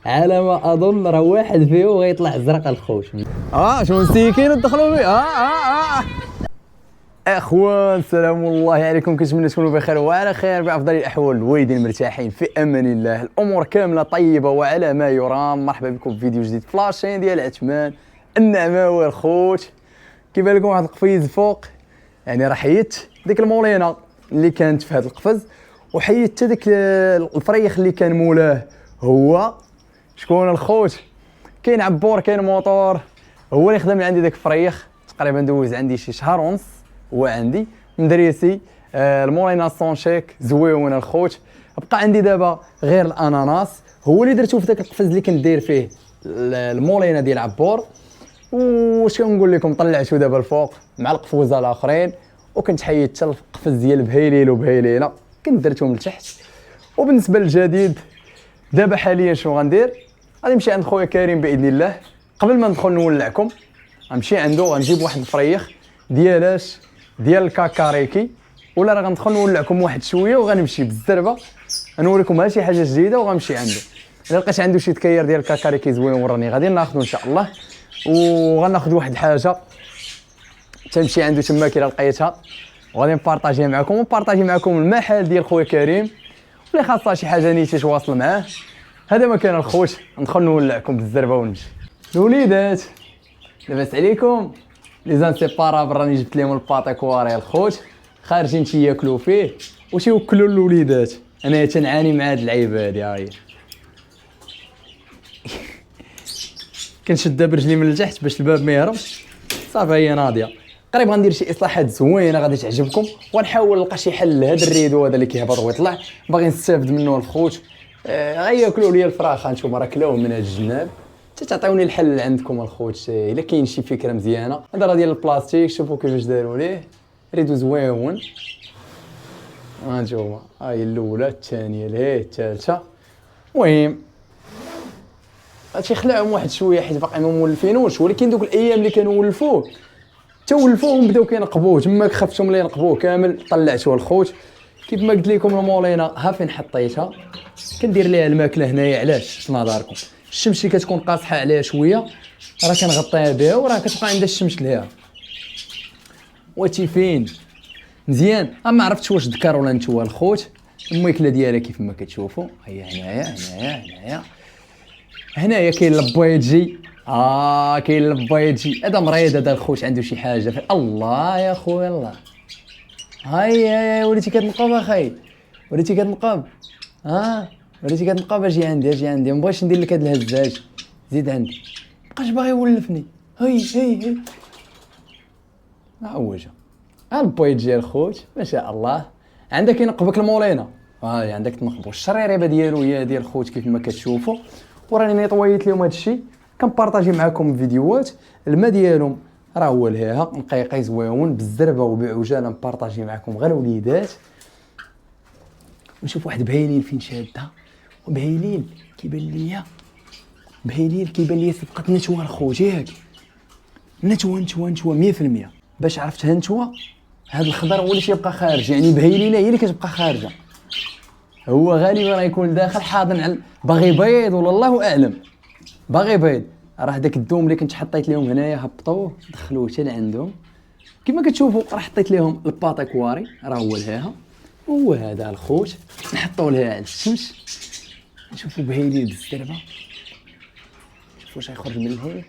على ما اظن راه واحد فيهم غيطلع زرق الخوش. شو مسيكين ودخلوا بي اخوان السلام الله عليكم، كنتمنى تكونوا بخير وعلى خير بافضل الاحوال، الوالدين مرتاحين في امان الله، الامور كامله طيبه وعلى ما يرام. مرحبا بكم في فيديو جديد فلاشين ديال عثمان النعماوي الخوت. كيبان لكم واحد القفيز فوق، يعني راه حيدت ديك المولينه اللي كانت في هذا القفز، وحيدت حتى ديك الفريخ اللي كان مولاه هو شكون الخوت. كاين عبور كاين موطور، هو اللي خدم عندي داك الفريخ. تقريبا دوز عندي شي شهر ونص هو عندي مدريسي. المولينا سونشيك زويون الخوت. بقى عندي دابا غير الاناناس، هو اللي درتو في داك القفز اللي كنت داير فيه المولينا ديال عبور. واش كنقول لكم، طلعتو دابا الفوق مع القفوزه الاخرين، وكنت حيدت حتى القفز ديال بهيليل وبهيليله كنت درتهم لتحت. وبالنسبه للجديد دابا حاليا شنو غندير؟ غادي نمشي عند خويا كريم باذن الله. قبل ما ندخل نولعكم غنمشي عنده، غنجيب واحد الفريخ ديال الكاكاريكي، ولا راه غندخل نولعكم واحد شويه وغنمشي بالزربه نوريكم شي حاجه جديده. وغنمشي عنده الا لقيت عنده شي تكير ديال الكاكاريكي زوين وراني غادي ناخذو ان شاء الله. وغناخذ واحد الحاجه تنمشي عنده تما كي لقيتها، وغادي نبارطاجيها معكم ونبارطاجي معكم المحل ديال خويا كريم. واللي خاصها شي حاجه نيتي تواصل معاه، هذا مكان الخوت. ندخل نولعكم بالزربه ونمشي. الوليدات لاباس عليكم؟ لي زانسيبارابل راني جبت لهم الباطي كواري الخوت، خارجين تياكلوا فيه وتيوكلوا الوليدات. انا تنعاني مع هاد اللعيبه هادي. هاهي كنشدها برجلي من التحت باش الباب ما يهربش، صافي هي ناضيه. قريب غندير شي اصلاحات زوينه غادي تعجبكم، ونحاول نلقى شي حل لهذا الريدو هذا اللي كيهبط ويطلع، باغي نستافد منه الخوت. غياكلوا لي الفراخ، هانتوما راه كلاوهم من هاد الجناب، تعطيوني الحل عندكم الخوت. الا كاين شي فكره مزيانه. هذا راه ديال البلاستيك، شوفوا كيفاش داروا ليه ريدو زويون. هانتوما هاي الاولى، الثانيه لهي، الثالثه. المهم هادشي خلعهم واحد شويه حيت باقي ما مولفينوش، ولكن دوك الايام اللي كانوا ولفوه تولفوهم بداو كينقبوه تماك، خفتهم لي ينقبوه كامل. طلعتوه الخوت كيف ما قلت لكم. المولينا ها فين حطيتها، كندير ليها الماكله هنايا. علاش في نظركم؟ الشمس اللي كتكون قاصحه عليها شويه راه كنغطيها بها، وراه كتبقى عندها الشمس ليها. واتي فين مزيان. ما عرفتش واش ذكر ولا نتوما الخوت. الماكله ديالها كيف ما كتشوفوا هي هنايا كاين البويجي. كاين البويجي، هذا مريض هذا الخوت، عنده شي حاجه في الله يا خويا. الله هاي وليتي كتنقب اخاي، وليتي كتنقب. وليتي كتنقب. اجي عندي مبغيتش ندير لك هاد الهزاج، زيد عندي. مابقاش باغي يولفني. هي معوجه. البويجي الخوت ما شاء الله. عندك ينقبك المولينا، عندك تنقبوا. الشريريبه ديالو هي ديال الخوت كيف ما كتشوفوا. وراني نيطويت لهم هادشي، كنبارطاجي معكم الفيديوهات. الماء ديالهم راه هو لهيها نقيقي زويون بالزربه وبعجاله. نبارطاجي معكم غير وليدات. ونشوف واحد بهيليل فين شادها. وبهيليل كيبان ليا صفقه نتوى الخوت. ياك نتوى 100%. باش عرفتها نتوى، هاد الخضر هو اللي تيبقى خارج، يعني بهيليله هي اللي كتبقى خارجه. هو غالبا غيكون داخل حاضن باغي بيض، ولا الله اعلم باغي بيض. راه داك الدوم اللي كنت حطيت لهم هنايا هبطوه دخلوه حتى لعندهم. كما كتشوفوا راه حطيت لهم الباطي كواري، راه هو لهيها. هو هذا الخوت نحطوا لها على الشمس. نشوفوا بهيليل بالزربه، شوفوا واش غيخرج من الهيل.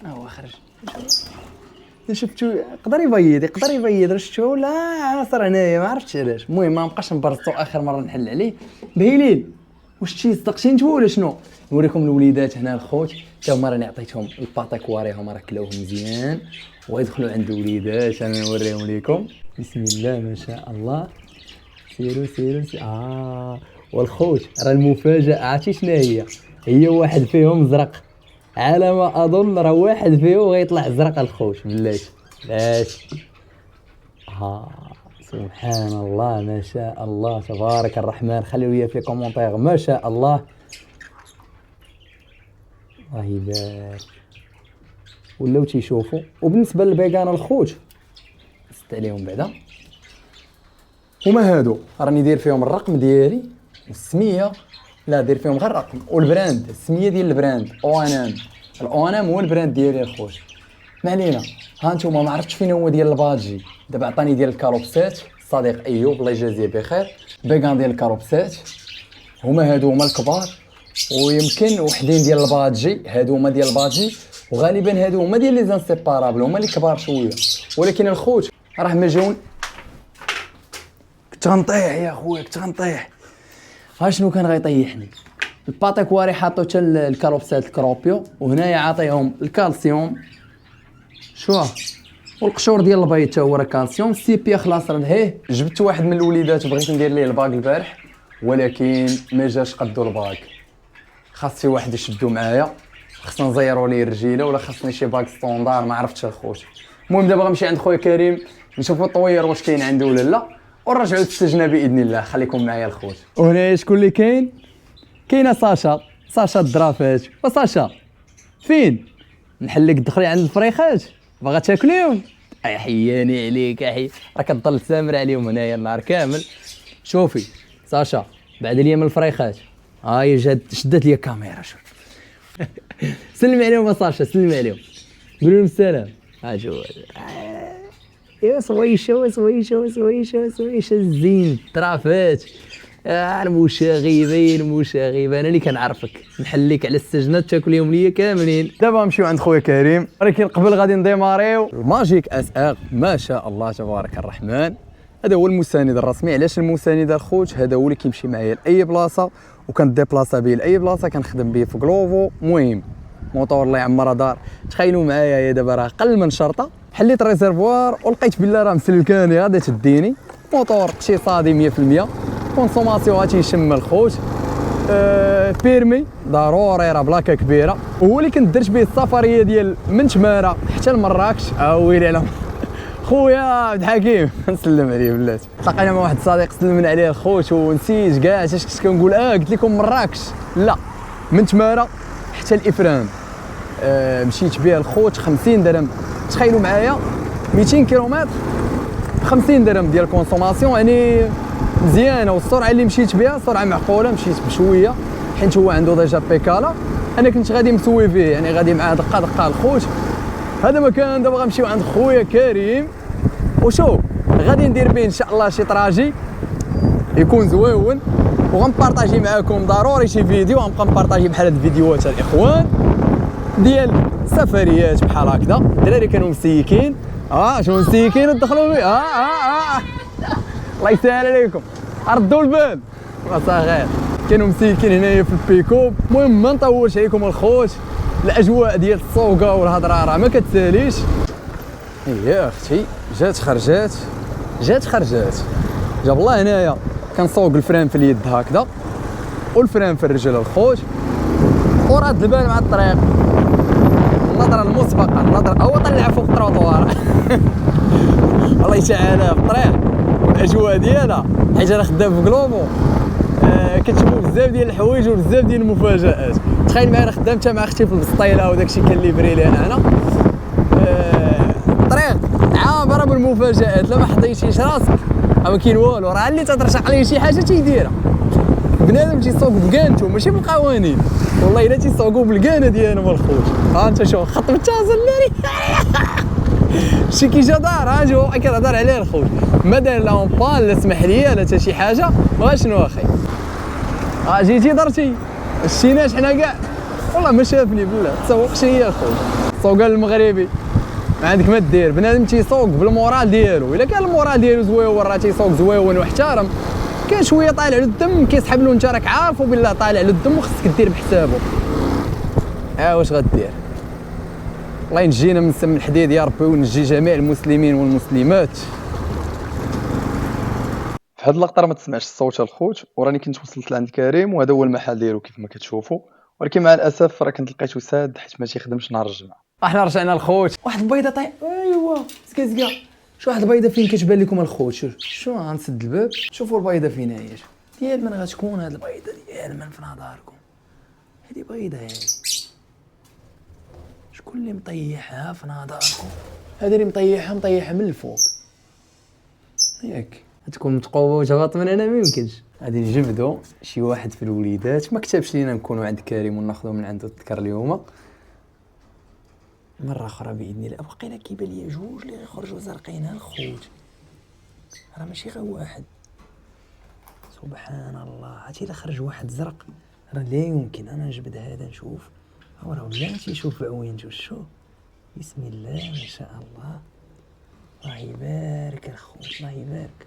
هو خرج. شفتو يقدر يبيض شفتو ولا عاصر هنايا، ما عرفتش علاش. المهم ما نبقاش نبرزطو، اخر مره نحل عليه. بهيليل واش تيصدق نتوما ولا شنو؟ نوريكم الوليدات هنا الخوت، حتى هما راني عطيتهم الباطا كواريهم، راه كلاوهم مزيان ويدخلوا عند الوليدات. انا نوريهم لكم. بسم الله ما شاء الله. سيروا. والخوت راه المفاجاه عرفتي شنو هي واحد فيهم زرق. على ما اظن راه واحد فيهم غيطلع زرق الخوت. بلاتي لاش سبحان الله ما شاء الله تبارك الرحمن. خليو لي في كومونتير ما شاء الله. الله يبارك. ولاو تيشوفوا. وبالنسبه للبيغان الخوت زدت عليهم بعدا. هما هادو راني داير فيهم الرقم ديالي والسميه لا دير فيهم غير رقم والبراند السميه ديال البراند او ان ام هو البراند ديالي الخوت. ما علينا. ها نتوما ما عرفتش فين هو ديال البادجي. دابا عطاني ديال الكاروبسات الصديق ايوب الله يجازيه بخير. بيغان ديال الكاروبسات هما هادو هما الكبار، ويمكن وحدين ديال البادجي هادو هما ديال البادجي، وغالبا هادو هما ديال لي زانسيبارابل هما اللي كبار شويه. ولكن الخوت راه ما جاون. كنت غنطيح يا خويا كنت غنطيح. ها شنو كان غيطيحني الباطي كواري حاطو حتى الكاروبسات الكروبيو، وهنايا عاطيهم الكالسيوم شو والقشور ديال البيض حتى هو راه كالسيوم. السيبيا خلاص راه لهيه. جبت واحد من الوليدات وبغيت ندير ليه الباك البارح ولكن ما جاش قدو الباك. خاص شي واحد يشدو معايا، خصنا نزيرو ليه الرجيله ولا خاصني شي باك ستوندار ما عرفتش الخوت. المهم دابا غنمشي عند خويا كريم نشوفو الطوير واش كاين عنده ولا لا ونرجعو للسجنه باذن الله. خليكم معايا الخوت. وهنا شكون اللي كاين؟ كاينه ساشا الدرافات. وساشا فين؟ نحلك دخلي عند الفريخات باغا تاكليهم؟ اي حياني عليك احي راه كتضل سامر عليهم هنايا النهار كامل. شوفي ساشا بعد ليا من الفريخات هاي جات شدت لي الكاميرا. شوف سلمي عليهم ساشا سلمي عليهم قول لهم السلام. اجو يا سويشه الزين الطرافات المشاغبين انا اللي كنعرفك نحليك على السجنه تاكليهم ليا كاملين. دابا نمشيو عند خويا كريم ولكن قبل غادي نديماريو الماجيك اس ار. ما شاء الله تبارك الرحمن. هذا هو المساند الرسمي. علاش المساند الخوت؟ هذا هو اللي كيمشي معايا لاي بلاصه وكنديبلاصا به لاي بلاصه كنخدم به في كلوفو. مهم موطور الله يعمرها دار. تخيلوا معايا يا دابا راه قل من شرطه. حليت الريزرفوار ولقيت بالله راه مسلكاني غادي تديني. موطور اقتصادي 100%. كونسوماسيون غادي يشم الخوت. بيرمي ضروري راه بلاكه كبيره. وهو اللي كنت درت به السفريه ديال من تماره حتى لمراكش. ويلي على خويا عبد الحكيم نسلم عليه بلاتي. تلاقينا مع واحد الصديق سلمنا عليه الخوت ونسيت كاع اش كنت كنقول. قلت لكم مراكش لا من تماره حتى الافران. مشيت بها الخوت 50 درهم. تخيلوا معايا 200 كيلومتر 50 درهم ديال الكونسوماسيون يعني مزيانه. والسرعه اللي مشيت بها سرعه معقوله. مشيت بشويه حيت هو عنده ديجا بيكالا. انا كنت غادي مسوي فيه يعني غادي معاه دقه الخوت. هذا مكان. دابا غنمشيو عند خويا كريم وشوف غادي ندير به ان شاء الله شي طراجي يكون زويون وغنبارطاجي معاكم ضروري شي فيديو. غنبقى نبارطاجي بحال هاد الفيديوهات الاخوان ديال سفريات بحال هكذا. الدراري كانوا مسيكين شنو مسيكين ودخلوا فيه. الله يسهل عليكم ردوا البال صغير. كانوا مسيكين هنايا في البيكوب. المهم ما نطولش عليكم الخوت. الاجواء ديال السوقه والهضره راه ما كتساليش. يا اختي جات خرجات جاب الله. هنايا كنسوق الفران في اليد هكذا والفران في الرجل الخوت وراد البال مع الطريق. النظره المسبقه النظره هو طلع فوق التروطوار الله يشعلها في الطريق والاجواء ديالها حيت انا خدام في كلوفو. كتشوفوا بزاف ديال الحوايج وبزاف ديال المفاجآت. تخيل معايا انا خدامت مع اختي في البسطيله وداكشي كنليفري ليها انا. الطريق عابره بالمفاجآت. لا ما حطيتيش راسك ما كاين والو. راه اللي تترشق عليه شي حاجه تيديرها. بنادم تيسوق بكانتو ماشي بالقوانين. والله الا تيسوقوا بالكانه ديالهم الخوت. انت شوف خط بالتازل شي كي جا دار جو كنهضر عليه الخوت. ما دار لهم بال لا سمح لي لا حتى شي حاجه. شنو اخي جيتي درتي شتيناش حنا كاع. والله ما شافني بالله تسوقش ليا الخوت. السوقان المغربي ما عندك ما دير. بنادم تيسوق بالمورال ديالو. الا كان المورال ديالو زويون راه تيسوق زويون واحترم. كان شويه طالع له الدم كيسحب له. انت راك عارفو بالله طالع له الدم وخصك دير بحسابه. واش غدير؟ الله ينجينا من سم الحديد يا ربي ونجي جميع المسلمين والمسلمات. في هاد اللقطه ما تسمعش الصوت الخوت وراني كنت وصلت لعند كريم وهذا هو المحل ديالو كيف ما كتشوفوا. ولكن مع الاسف راه كنت لقيتو ساد حيت ما تيخدمش نهار الجمعه. احنا رجعنا الخوت. واحد البيضه ايوا زكا شو واحد البيضه فين كتبان لكم الخوت. شو غنسد الباب شوفوا البيضه فين هي. ديال من غتكون هاد البيضه ديال من في نظركم. هادي بيضه هادي شكون اللي مطيحها في نظركم؟ هادي اللي مطيحها من الفوق ياك. تكون متقوبه وتهبط من هنا ما يمكنش. غادي نجبدو شي واحد في الوليدات ما كتبش لينا نكونوا عند كريم وناخذو من عنده التذكر اليوم مره اخرى باذن الله. بقينا كيبان ليا جوج اللي غيخرجوا زرقين الخوت، راه ماشي غير واحد. سبحان الله، عرفتي الا خرج واحد زرق راه لا يمكن. انا نجبد هذا نشوف راه ولا تيشوف عوينته. شوف بسم الله ما شاء الله، الله يبارك الخوت الله يبارك.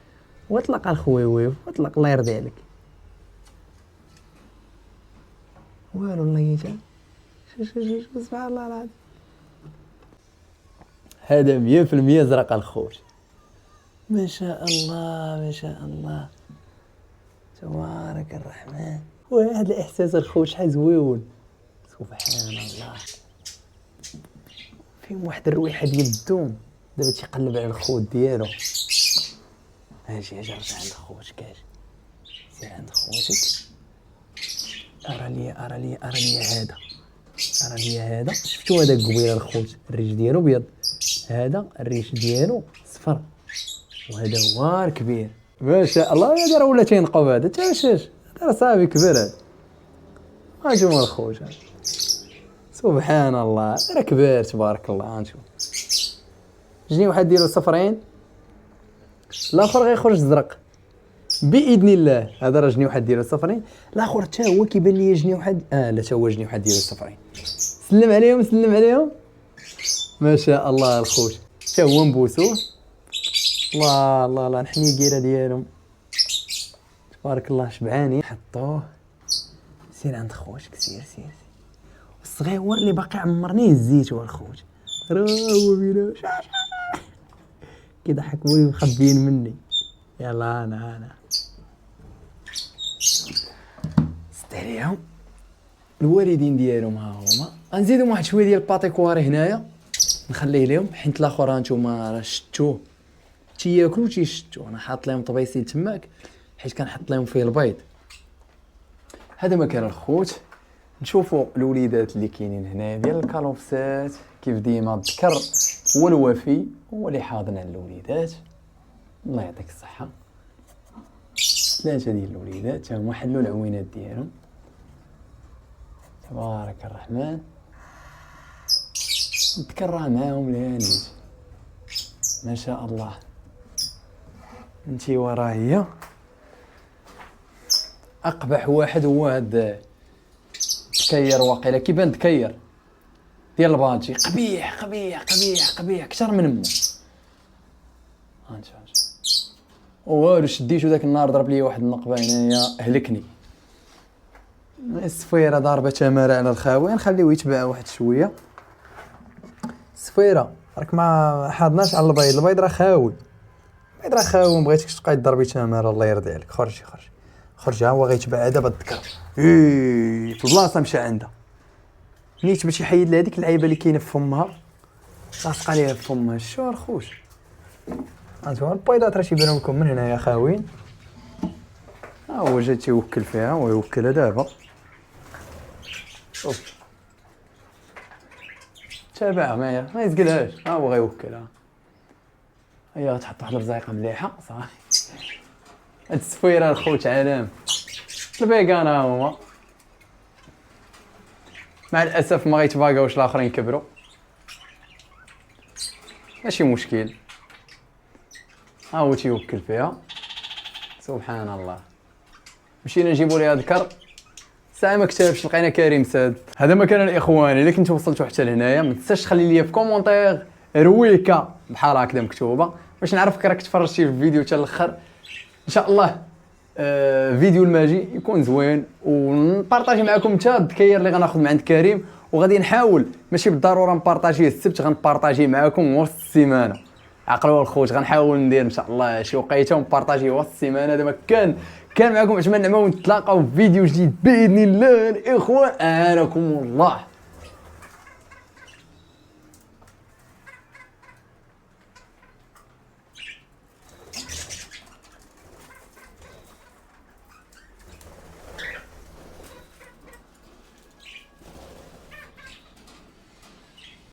واطلق الخويويف واطلق الله يرضي عليك. والو الله يجعل. شوف سبحان الله العظيم، هذا 100% زرق الخوت. ما شاء الله ما شاء الله تبارك الرحمن. وهذا الاحساس الخوت شحال زويون. سبحان الله، فيهم واحد الرويحه ديال الدوم. دابا تيقلب على الخوت ديالو. اجي رجع عند خوتك، سير عند خوتك. ارى لي هذا شفتوا هذا قبيله الخوت الريش ديالو بيض، هذا الريش ديالو صفر، وهذا هو كبير ما شاء الله. هذا راه ولا تينقب هذا تاشاش، هذا راه صافي كبر هذا. هانتوما الخوت سبحان الله راه كبير تبارك الله. هانتوما جني واحد ديالو صفرين، الاخر غيخرج زرق باذن الله. هذا راه جني واحد ديالو صفرين، الاخر حتى هو كيبان لي جني واحد لا حتى هو جني واحد ديالو صفرين. سلم عليهم ما شاء الله الخوت. حتى هو نبوسوه. الله الله الله الحنيقيره ديالهم تبارك الله شبعانين. حطوه سير عند خوتك، سير الصغيور اللي باقي عمرنيه الزيت الخوت راه هو بينا كيضحك بوي مخبيين مني. يلا انا سد عليهم. الوالدين ديالهم ها هما. غنزيدهم واحد شويه ديال الباطيكواري هنايا نخليه لهم، حيت الاخر هانتوما راه شتوه تياكلوا تيشتو. انا حاط لهم طبيسيل تماك حيت كنحط لهم فيه البيض. هذا مكان الخوت. نشوفوا الوليدات اللي كاينين هنا ديال الكالوفسات. كيف ديما الذكر هو الوفي، هو اللي حاضن على الوليدات. الله يعطيك الصحه. 3 ديال الوليدات تا هما حلوا العوينات ديالهم تبارك الرحمن. الذكر راه معاهم الهانيت ما شاء الله. انتي وراه هي اقبح واحد هو هاد التكير. واقيلا كيبان تكير ديال البانجي قبيح اكثر من امه. هانت والو شديتو داك النهار ضرب لي واحد النقبه هنايا هلكني. الصفيره ضاربه تماره على الخاوي. نخليوه يتباع واحد شويه. الصفيره راك ما حاضناش على البيض راه خاوي. البيض راه خاوي ما بغيتكش تبقاي تضربي تماره. الله يرضي عليك. خرج ها هو غيتباع دابا الذكر. في البلاصه مشى عندها نيت باش يحيد لها هذيك اللعيبه اللي كاينه في فمها لاصقه ليها في فمها. شو الخوت هانتوما البيضات راه تيبانو لكم من هنايا خاويين. ها هو جا تيوكل فيها ويوكلها دابا. شوف تابعها ما يزقلهاش. ها هو غيوكلها. هي غتحط واحد الرزايقه مليحه صافي. هاد الصفيره الخوت علام الفيغان ها هما. مع الاسف ما غيتباقاوش الاخرين كبروا. ماشي مشكل. ها هو تيوكل فيها. سبحان الله. مشينا نجيبوا ليها ذكر ساعه ما كتبش لقينا كريم ساد. هذا مكان الاخوان. الا كنتو وصلتوا حتى لهنايا ما تنساش تخلي لي في كومونتير رويكا بحال هكذا مكتوبه باش نعرفك راك تفرجتي في الفيديو حتى الاخر. ان شاء الله فيديو الماجي يكون زوين ونبارطاجي معكم حتى الذكير اللي غناخذ من عند كريم. وغادي نحاول ماشي بالضروره نبارطاجيه السبت، غنبارطاجيه معكم وسط السيمانه. عقلوا الخوت غنحاول ندير ان شاء الله شي وقيته ونبارطاجيه وسط السيمانه. دابا كان معكم عثمان نعمه ونتلاقاو في فيديو جديد باذن الله الاخوان. انكم الله.